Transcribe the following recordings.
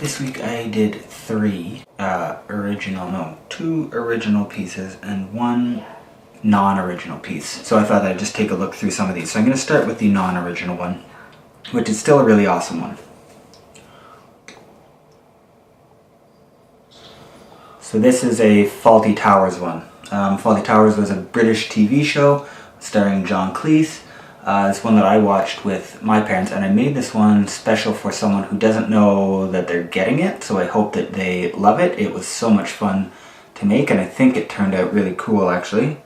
This week I did two original pieces and one non-original piece. So I thought I'd just take a look through some of these. So I'm going to start with the non-original one, which is still a really awesome one. So this is a Fawlty Towers one. Fawlty Towers was a British TV show starring John Cleese. It's one that I watched with my parents, and I made this one special for someone who doesn't know that they're getting it, so I hope that they love it. It was so much fun to make, and I think it turned out really cool actually.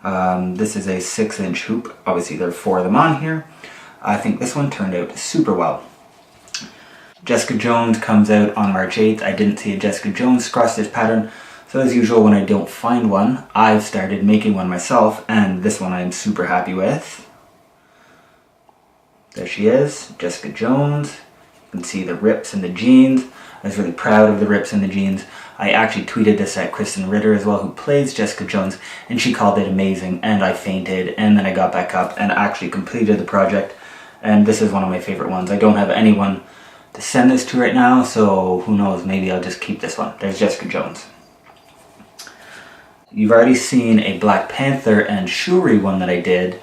This is a 6-inch hoop. Obviously there are 4 of them on here. I think this one turned out super well. Jessica Jones comes out on March 8th. I didn't see a Jessica Jones cross-stitch pattern, so as usual when I don't find one, I've started making one myself, and this one I'm super happy with. There she is, Jessica Jones. You can see the rips in the jeans. I was really proud of the rips in the jeans. I actually tweeted this at Kristen Ritter as well, who plays Jessica Jones, and she called it amazing, and I fainted, and then I got back up and actually completed the project, and this is one of my favorite ones. I don't have anyone to send this to right now, so who knows, maybe I'll just keep this one. There's Jessica Jones. You've already seen a Black Panther and Shuri one that I did.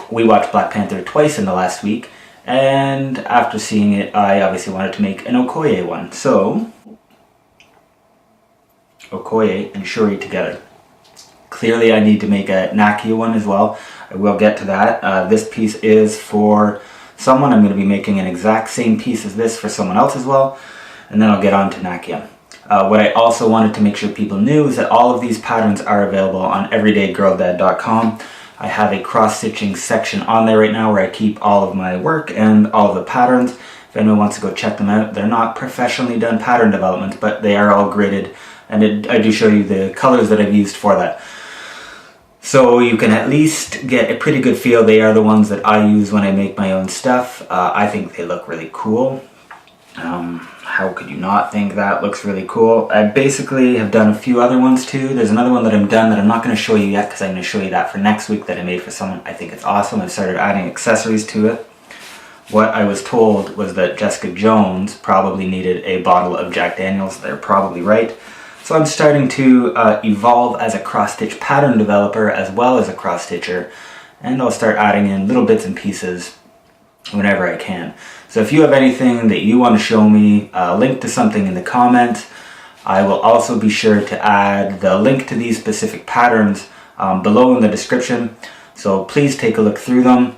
We watched Black Panther twice in the last week, and after seeing it, I obviously wanted to make an Okoye one. So, Okoye and Shuri together. Clearly I need to make a Nakia one as well. I will get to that. This piece is for someone. I'm going to be making an exact same piece as this for someone else as well, and then I'll get on to Nakia. What I also wanted to make sure people knew is that all of these patterns are available on everydaygirldad.com. I have a cross-stitching section on there right now where I keep all of my work and all of the patterns. If anyone wants to go check them out, they're not professionally done pattern development, but they are all gridded, and I do show you the colors that I've used for that. So you can at least get a pretty good feel. They are the ones that I use when I make my own stuff. I think they look really cool. How could you not think that looks really cool? I basically have done a few other ones too. There's another one that I'm done that I'm not going to show you yet because I'm going to show you that for next week that I made for someone. I think it's awesome. I've started adding accessories to it. What I was told was that Jessica Jones probably needed a bottle of Jack Daniels. They're probably right. So I'm starting to evolve as a cross-stitch pattern developer as well as a cross-stitcher, and I'll start adding in little bits and pieces whenever I can. So if you have anything that you want to show me, link to something in the comments. I will also be sure to add the link to these specific patterns below in the description. So please take a look through them.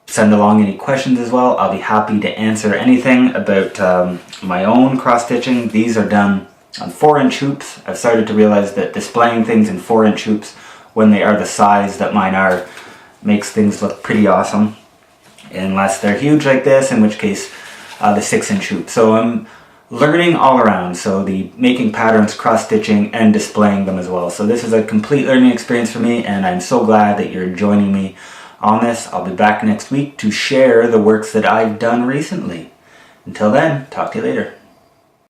Send along any questions as well. I'll be happy to answer anything about my own cross-stitching. These are done on 4-inch hoops. I've started to realize that displaying things in 4-inch hoops when they are the size that mine are makes things look pretty awesome. Unless they're huge like this, in which case the 6-inch hoop. So I'm learning all around, so the making patterns, cross-stitching, and displaying them as well. So this is a complete learning experience for me, and I'm so glad that you're joining me on this. I'll be back next week to share the works that I've done recently. Until then, talk to you later.